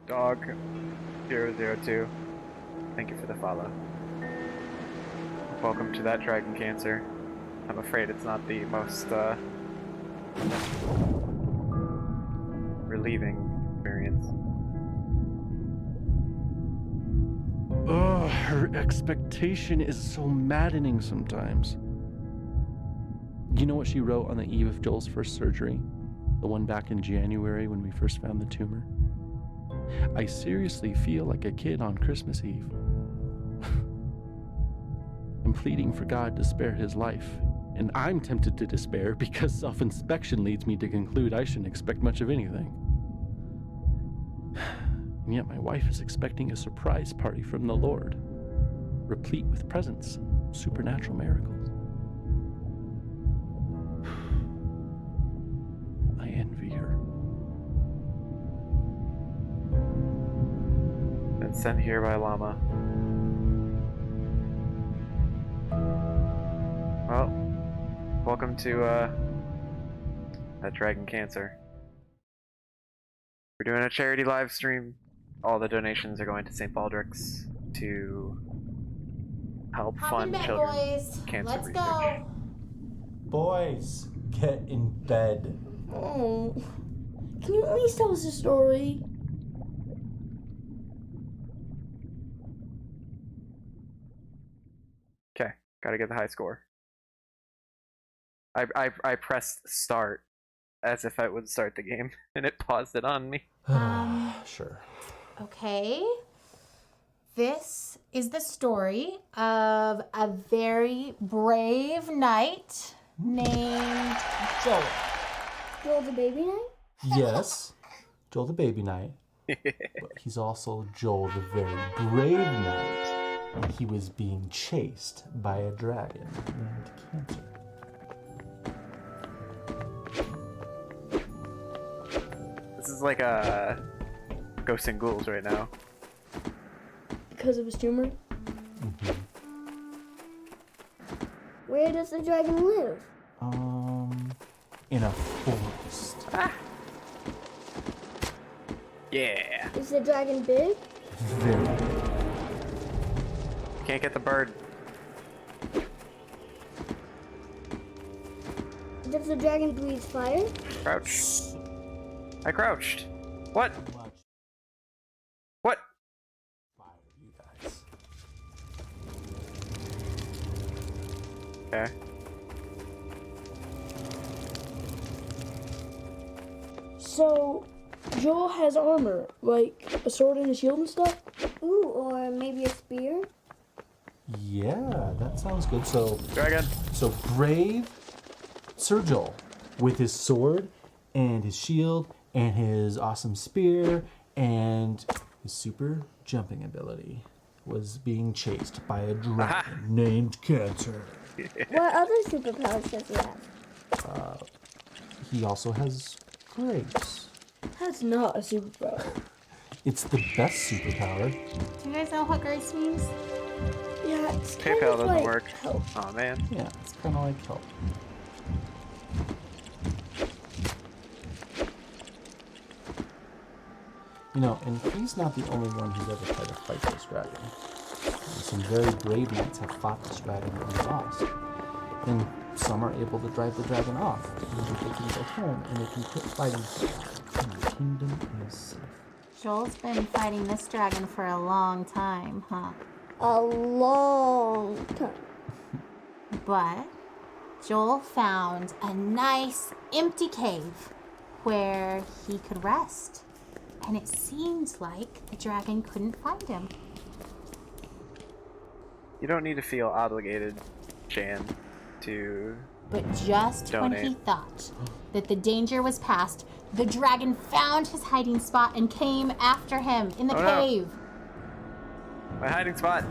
Dog002. Thank you for the follow. Welcome to that dragon cancer. I'm afraid it's not the most relieving experience. Ugh, her expectation is so maddening sometimes. You know what she wrote on the eve of Joel's first surgery? The one back in January when we first found the tumor? I seriously feel like a kid on Christmas Eve. I'm pleading for God to spare his life, and I'm tempted to despair because self-inspection leads me to conclude I shouldn't expect much of anything. And yet my wife is expecting a surprise party from the Lord, replete with presents and supernatural miracles. I envy her. Been sent here by Llama. Well, welcome to that dragon cancer. We're doing a charity live stream. All the donations are going to St. Baldrick's to help fund children's boys. cancer Let's research. go. Boys, get in bed. Oh, can you at least tell us a story? Okay, gotta get the high score. I pressed start as if I would start the game, and it paused it on me. Sure. Okay. This is the story of a very brave knight named Joel. Joel the baby knight? Yes, Joel the baby knight. But he's also Joel the very brave knight. And he was being chased by a dragon named Cancer. This is like a Ghosts and Ghouls right now. Because of his tumor? Mm-hmm. Where does the dragon live? In a forest. Yeah. Is the dragon big? Very big. Can't get the bird. Does the dragon breathe fire? Crouch. I crouched. What? What? Fire, you guys. Okay. So, Joel has armor, like a sword and a shield and stuff? Ooh, or maybe a spear? Yeah, that sounds good. So Dragon. brave Sir Joel with his sword and his shield and his awesome spear and his super jumping ability was being chased by a dragon named Cancer. What other superpowers does he have? He also has grace. That's not a superpower. It's the best superpower. Do you guys know what grace means? Yeah, it's kind PayPal of doesn't like work. help. Oh man. Yeah, it's kind of like help. You know, and he's not the only one who's ever tried to fight this dragon. Some very brave knights have fought this dragon and lost. And some are able to drive the dragon off, and they can go home and they can quit fighting and the kingdom is safe. Joel's been fighting this dragon for a long time, huh? A long time. But Joel found a nice empty cave where he could rest. And it seemed like the dragon couldn't find him. You don't need to feel obligated, Jan, to But just donate. when he thought that the danger was past, the dragon found his hiding spot and came after him in the Oh, no. cave. My hiding spot.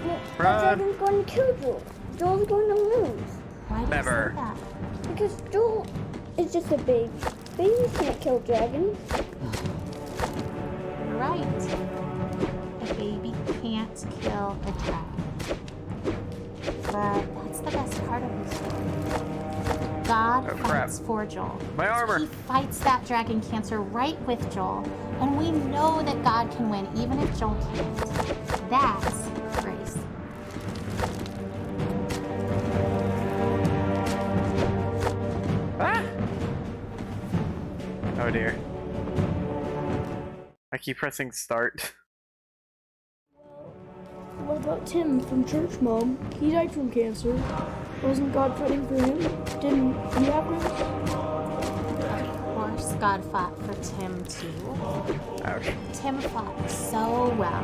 That Run. dragon's going to kill Joel. Joel's going to lose. Why did Never. you say that? Because Joel is just a baby. Babies can't kill dragons. You're right. A baby can't kill a dragon. But that's the best part of the story. God Oh, crap. fights for Joel. My armor. He fights that dragon cancer right with Joel. And we know that God can win even if Joel can't. That's grace. Ah! Oh dear. I keep pressing start. What about Tim from church, Mom? He died from cancer. Wasn't God fighting for him? Didn't he have grace? Of course, God fought for Tim too. Ouch. Tim fought so well.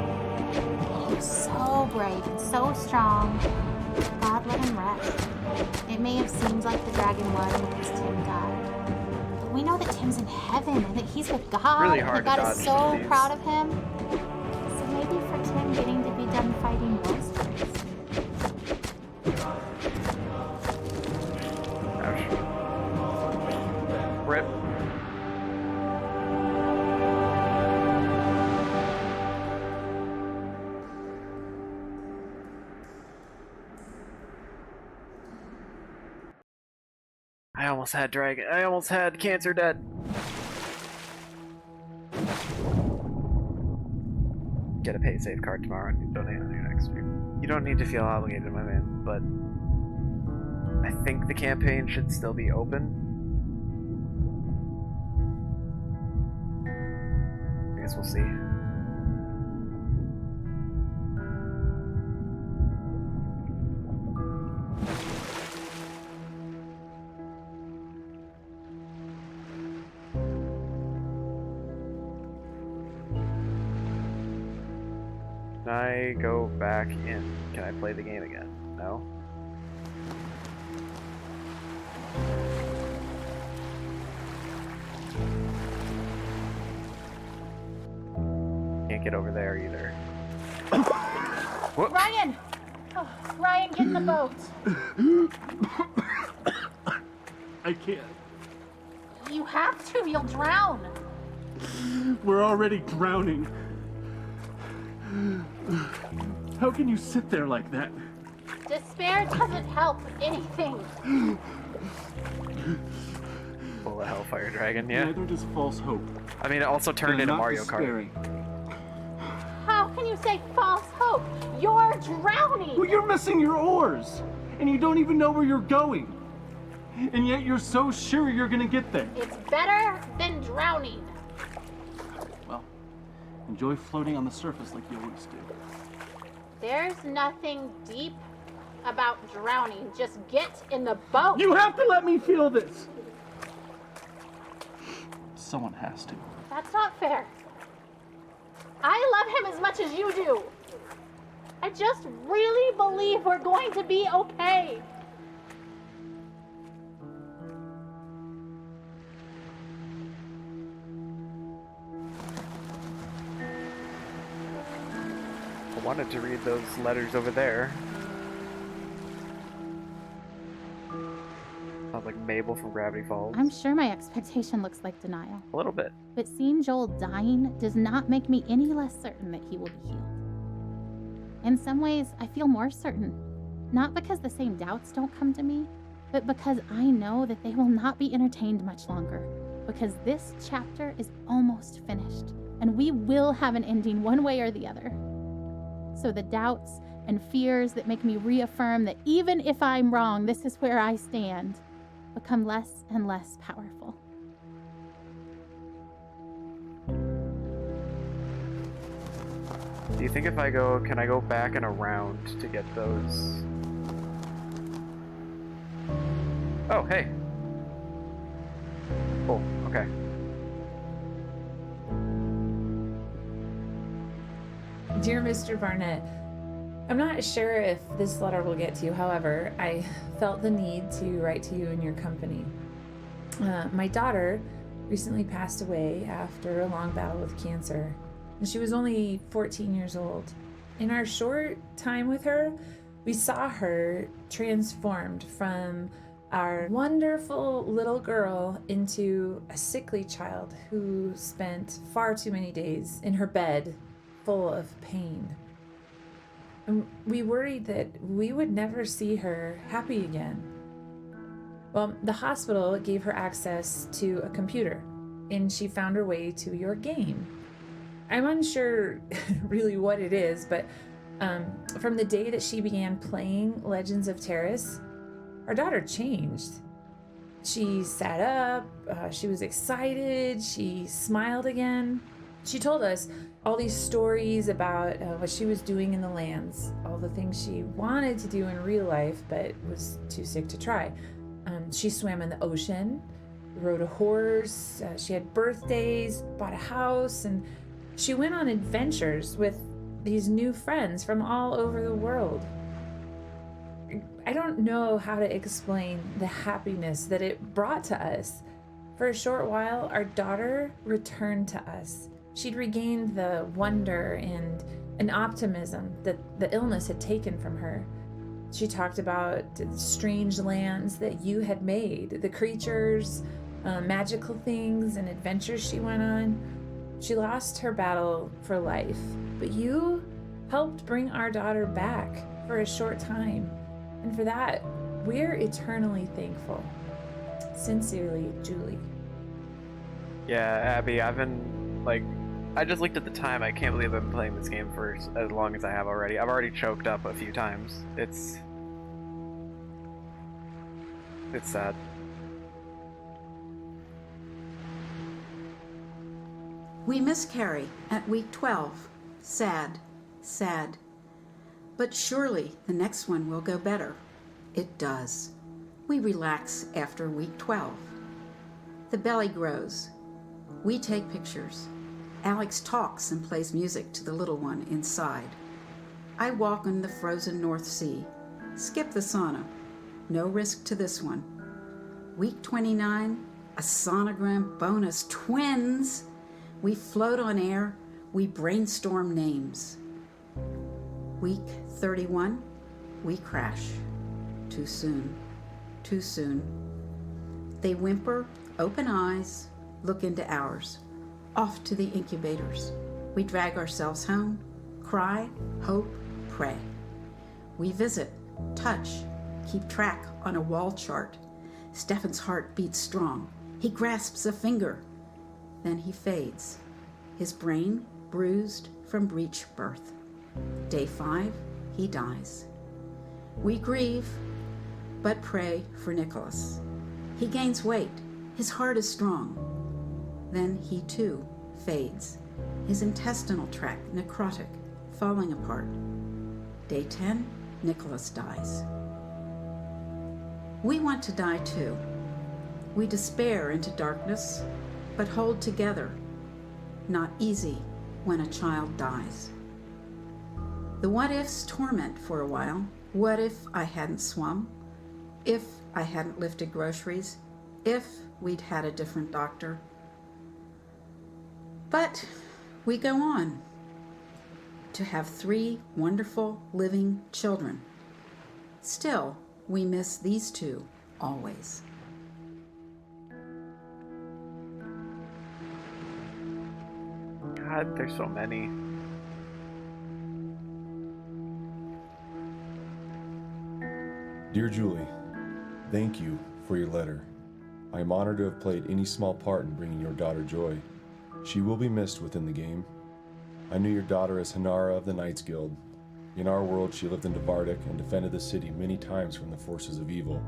He was so brave and so strong. God let him rest. It may have seemed like the dragon won because Tim died. But we know that Tim's in heaven and that he's with God. Really and hard that to God is dodge so these. proud of him. So maybe for Tim getting to be done fighting was grace. Ouch. Rip. I almost had cancer dead. Get a pay save card tomorrow and donate on your next stream. You don't need to feel obligated, my man, but I think the campaign should still be open. I guess we'll see. Can I go back in? Can I play the game again? No? Can't get over there either. Whoop. Ryan! Oh, Ryan, get in the boat. I can't. You have to. You'll drown. We're already drowning. How can you sit there like that? Despair doesn't help anything. Full of Hellfire Dragon, yeah. Neither does false hope. I mean, it also turned They're into not Mario Kart. despairing. How can you say false hope? You're drowning. Well, you're missing your oars, and you don't even know where you're going. And yet you're so sure you're gonna get there. It's better than drowning. Well, enjoy floating on the surface like you always do. There's nothing deep about drowning. Just get in the boat. You have to let me feel this! Someone has to. That's not fair. I love him as much as you do. I just really believe we're going to be okay. I wanted to read those letters over there. Sounds like Mabel from Gravity Falls. I'm sure my expectation looks like denial. A little bit. But seeing Joel dying does not make me any less certain that he will be healed. In some ways, I feel more certain. Not because the same doubts don't come to me, but because I know that they will not be entertained much longer. Because this chapter is almost finished, and we will have an ending one way or the other. So the doubts and fears that make me reaffirm that even if I'm wrong, this is where I stand, become less and less powerful. Do you think if I can I go back and around to get those? Oh, hey. Cool, okay. Dear Mr. Barnett, I'm not sure if this letter will get to you. However, I felt the need to write to you in your company. My daughter recently passed away after a long battle with cancer, and she was only 14 years old. In our short time with her, we saw her transformed from our wonderful little girl into a sickly child who spent far too many days in her bed full of pain. And we worried that we would never see her happy again. Well, the hospital gave her access to a computer, and she found her way to your game. I'm unsure really what it is, but from the day that she began playing Legends of Terrace, our daughter changed. She sat up, she was excited, she smiled again. She told us all these stories about what she was doing in the lands, all the things she wanted to do in real life but was too sick to try. She swam in the ocean, rode a horse, she had birthdays, bought a house, and she went on adventures with these new friends from all over the world. I don't know how to explain the happiness that it brought to us. For a short while, our daughter returned to us. She'd regained the wonder and an optimism that the illness had taken from her. She talked about the strange lands that you had made, the creatures, magical things, and adventures she went on. She lost her battle for life, but you helped bring our daughter back for a short time. And for that, we're eternally thankful. Sincerely, Julie. Yeah, Abby, I just looked at the time. I can't believe I've been playing this game for as long as I have already. I've already choked up a few times. It's sad. We miscarry at week 12. Sad, sad. But surely the next one will go better. It does. We relax after week 12. The belly grows. We take pictures. Alex talks and plays music to the little one inside. I walk on the frozen North Sea. Skip the sauna. No risk to this one. Week 29, a sonogram bonus. Twins! We float on air. We brainstorm names. Week 31, we crash. Too soon. Too soon. They whimper, open eyes, look into ours. Off to the incubators. We drag ourselves home, cry, hope, pray. We visit, touch, keep track on a wall chart. Stefan's heart beats strong. He grasps a finger. Then he fades. His brain bruised from breech birth. Day 5, he dies. We grieve, but pray for Nicholas. He gains weight. His heart is strong. Then he too fades. His intestinal tract necrotic, falling apart. Day 10, Nicholas dies. We want to die too. We despair into darkness, but hold together. Not easy when a child dies. The what-ifs torment for a while. What if I hadn't swum? If I hadn't lifted groceries? If we'd had a different doctor? But we go on to have 3 wonderful living children. Still, we miss these 2 always. God, there's so many. Dear Julie, thank you for your letter. I am honored to have played any small part in bringing your daughter joy. She will be missed within the game. I knew your daughter as Hanara of the Knights Guild. In our world, she lived in Devardic and defended the city many times from the forces of evil.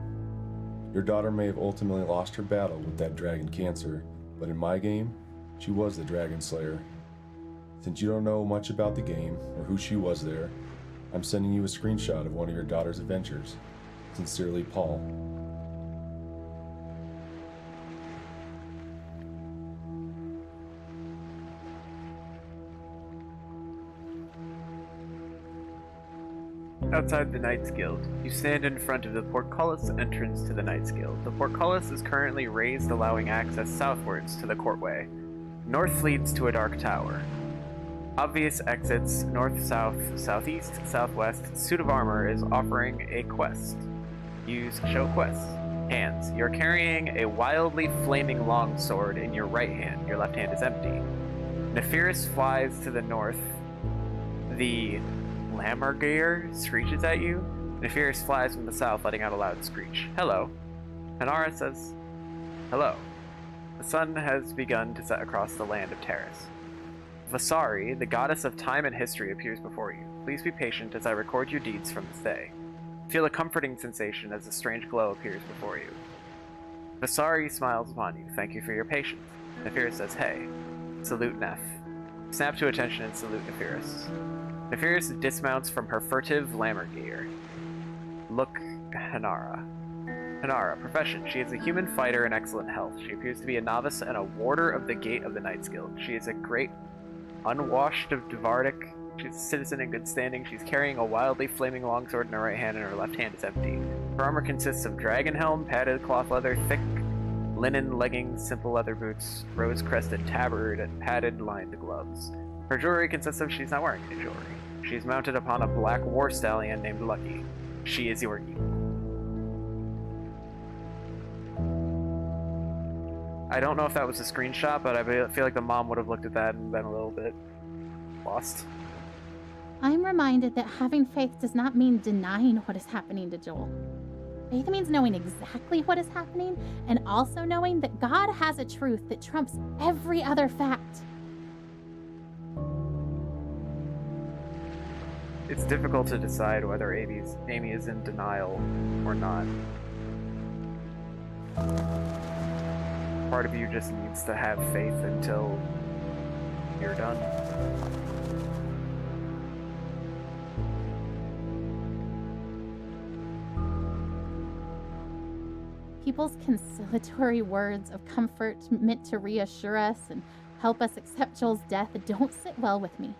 Your daughter may have ultimately lost her battle with that dragon cancer, but in my game, she was the dragon slayer. Since you don't know much about the game or who she was there, I'm sending you a screenshot of one of your daughter's adventures. Sincerely, Paul. Outside the Knights Guild, you stand in front of the portcullis entrance to the Knights Guild. The portcullis is currently raised, allowing access southwards to the courtway. North leads to a dark tower. Obvious exits north, south, southeast, southwest. Suit of armor is offering a quest. Use show quest. Hands. You're carrying a wildly flaming longsword in your right hand. Your left hand is empty. Nephirus flies to the north. The Lammergear screeches at you. Nephirus flies from the south, letting out a loud screech. Hello. Hanara says, "Hello. The sun has begun to set across the land of Terrace. Vasari, the goddess of time and history, appears before you. Please be patient as I record your deeds from this day. Feel a comforting sensation as a strange glow appears before you." Vasari smiles upon you. "Thank you for your patience." Nephirus says, "Hey, salute Neph." Snap to attention and salute Nephirus. Nephirus dismounts from her furtive lammer gear. Look, Hanara. Hanara, profession. She is a human fighter in excellent health. She appears to be a novice and a warder of the Gate of the Knights Guild. She is a great unwashed of Dvardic. She's a citizen in good standing. She's carrying a wildly flaming longsword in her right hand, and her left hand is empty. Her armor consists of dragon helm, padded cloth leather, thick linen leggings, simple leather boots, rose-crested tabard, and padded lined gloves. Her jewelry consists of she's not wearing any jewelry. She's mounted upon a black war stallion named Lucky. She is your equal. I don't know if that was a screenshot, but I feel like the mom would have looked at that and been a little bit lost. I'm reminded that having faith does not mean denying what is happening to Joel. Faith means knowing exactly what is happening and also knowing that God has a truth that trumps every other fact. It's difficult to decide whether Amy is in denial or not. Part of you just needs to have faith until you're done. People's conciliatory words of comfort meant to reassure us and help us accept Joel's death don't sit well with me.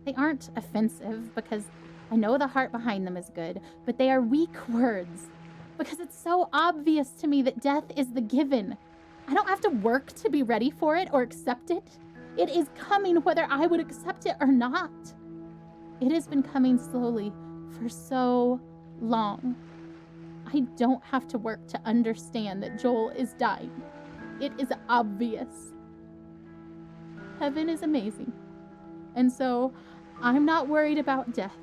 They aren't offensive because I know the heart behind them is good, but they are weak words because it's so obvious to me that death is the given. I don't have to work to be ready for it or accept it. It is coming whether I would accept it or not. It has been coming slowly for so long. I don't have to work to understand that Joel is dying. It is obvious. Heaven is amazing. And so I'm not worried about death.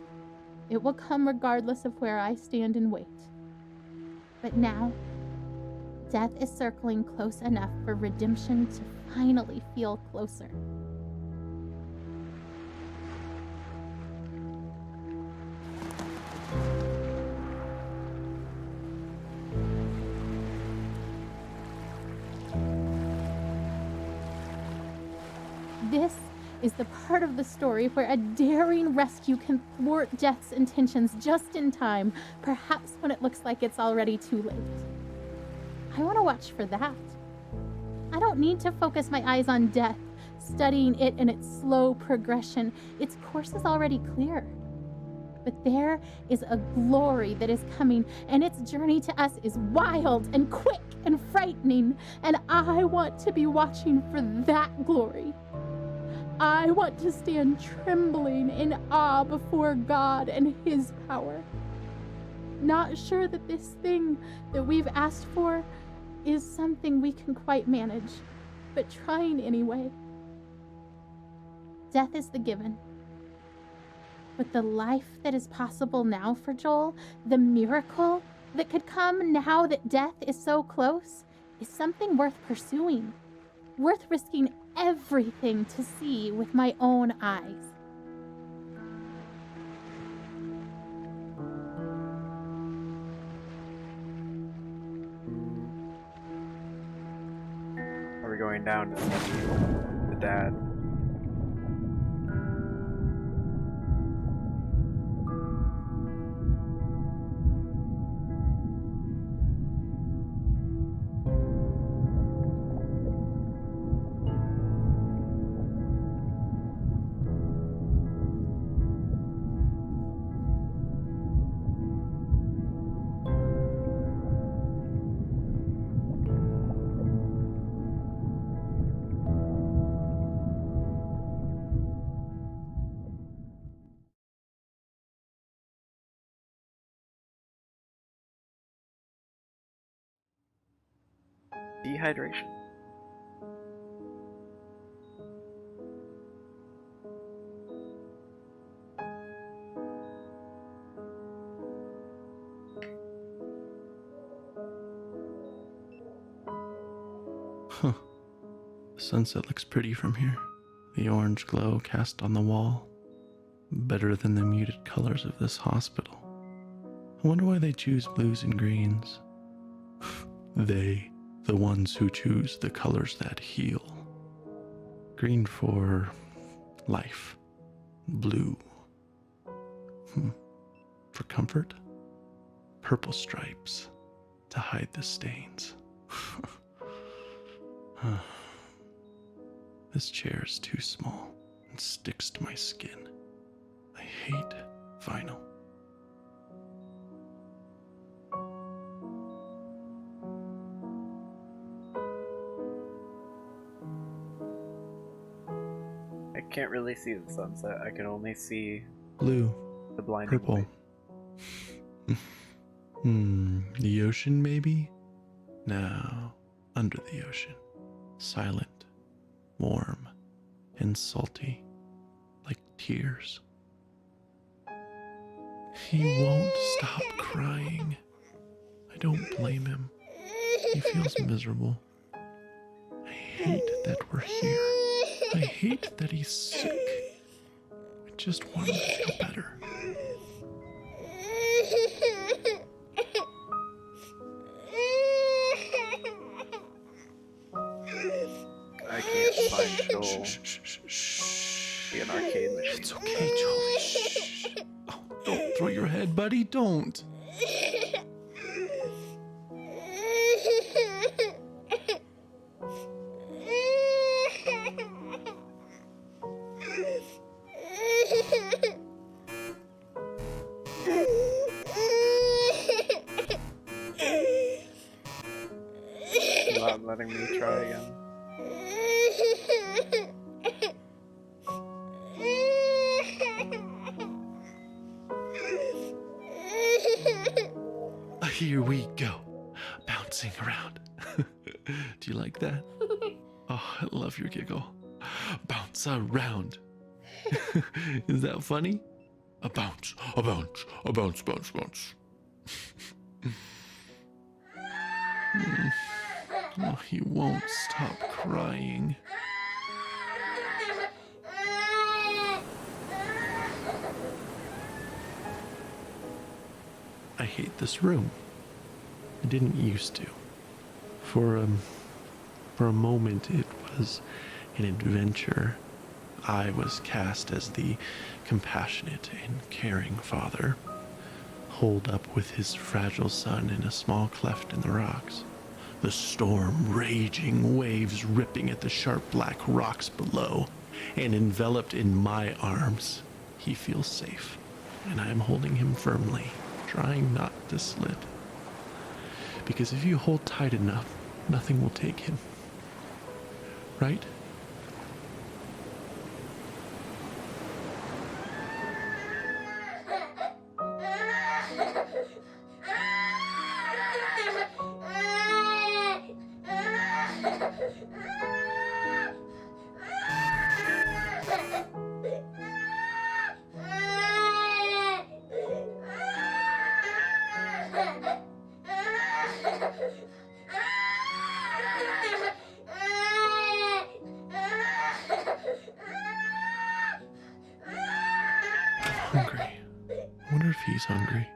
It will come regardless of where I stand and wait. But now, death is circling close enough for redemption to finally feel closer. This is the part of the story where a daring rescue can thwart death's intentions just in time, perhaps when it looks like it's already too late. I want to watch for that. I don't need to focus my eyes on death, studying it in its slow progression. Its course is already clear. But there is a glory that is coming, and its journey to us is wild and quick and frightening, and I want to be watching for that glory. I want to stand trembling in awe before God and His power. Not sure that this thing that we've asked for is something we can quite manage, but trying anyway. Death is the given. But the life that is possible now for Joel, the miracle that could come now that death is so close, is something worth pursuing, worth risking everything to see with my own eyes. Are we going down to see the dad? Dehydration. The sunset looks pretty from here. The orange glow cast on the wall. Better than the muted colors of this hospital. I wonder why they choose blues and greens. They, the ones who choose the colors that heal. Green for life. Blue. For comfort. Purple stripes to hide the stains. This chair is too small and sticks to my skin. I hate vinyl. I can't really see the sunset. I can only see Blue. the blinding Purple. light. The ocean maybe? No, under the ocean. Silent, warm, and salty, like tears. He won't stop crying. I don't blame him. He feels miserable. I hate that we're here. I hate that he's sick. I just want him to feel better. I can't find Joel. Be an arcade machine. It's okay, Jolie. Shh. Oh, don't throw your head, buddy. Don't. Not letting me try again. Here we go. Bouncing around. Do you like that? Oh, I love your giggle. Bounce around. Is that funny? A bounce, a bounce, a bounce, bounce, bounce. Oh, he won't stop crying. I hate this room. I didn't used to. For a moment it was an adventure. I was cast as the compassionate and caring father, holed up with his fragile son in a small cleft in the rocks. The storm raging, waves ripping at the sharp black rocks below, and enveloped in my arms, he feels safe, and I am holding him firmly, trying not to slip. Because if you hold tight enough, nothing will take him. Right? Hungry. I wonder if he's hungry.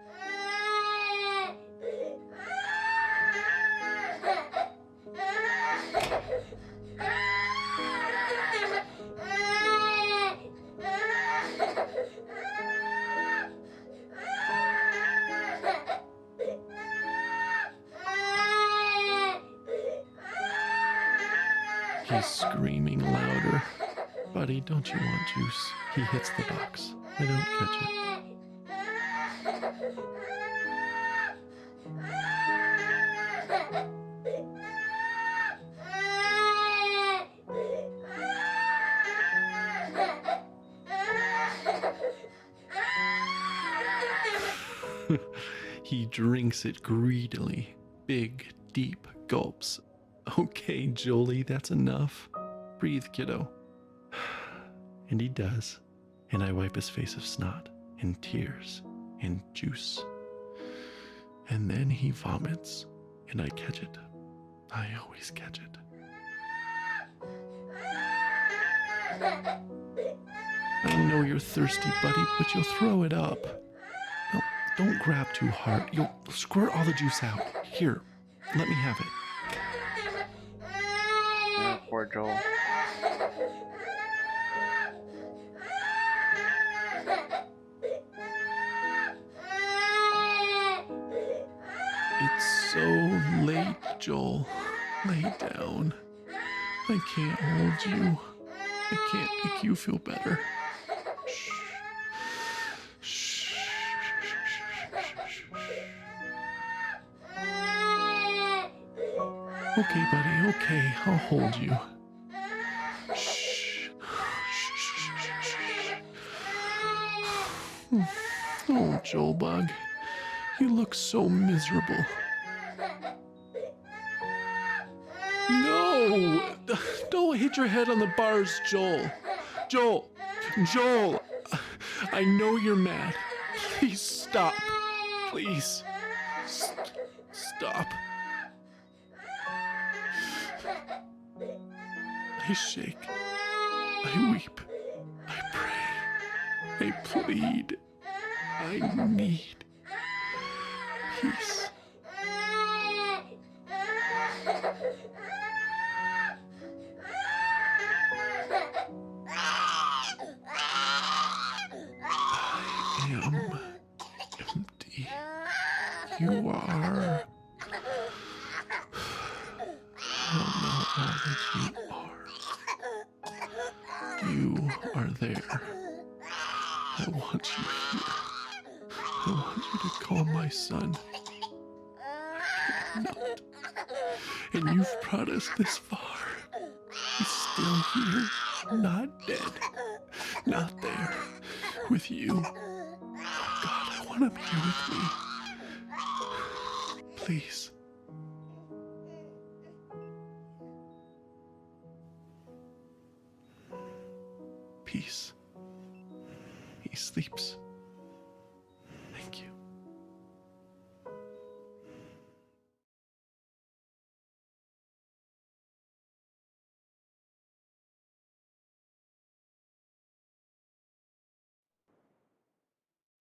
He's screaming louder. Buddy, don't you want juice? He hits the box. I don't catch it. He drinks it greedily. Big, deep gulps. Okay, Jolie, that's enough. Breathe, kiddo. And he does. And I wipe his face of snot and tears and juice. And then he vomits, and I catch it. I always catch it. I know you're thirsty, buddy, but you'll throw it up. No, don't grab too hard. You'll squirt all the juice out. Here, let me have it. Oh, poor Joel. It's so late, Joel. Lay down. I can't hold you. I can't make you feel better. Shh. Shh. Okay, buddy, okay. I'll hold you. Shh. Oh, Joel Bug, you look so miserable. No! Don't hit your head on the bars, Joel. Joel! I know you're mad. Please stop. Please. Stop. I shake. I weep. I pray. I plead. I need peace. I am empty. You are. I don't know all that you are. You are there. I want you here. I want you to call my son. I cannot. And you've brought us this far. He's still here, not dead, not there, with you. Oh God, I want him here with me. Please. Peace. He sleeps.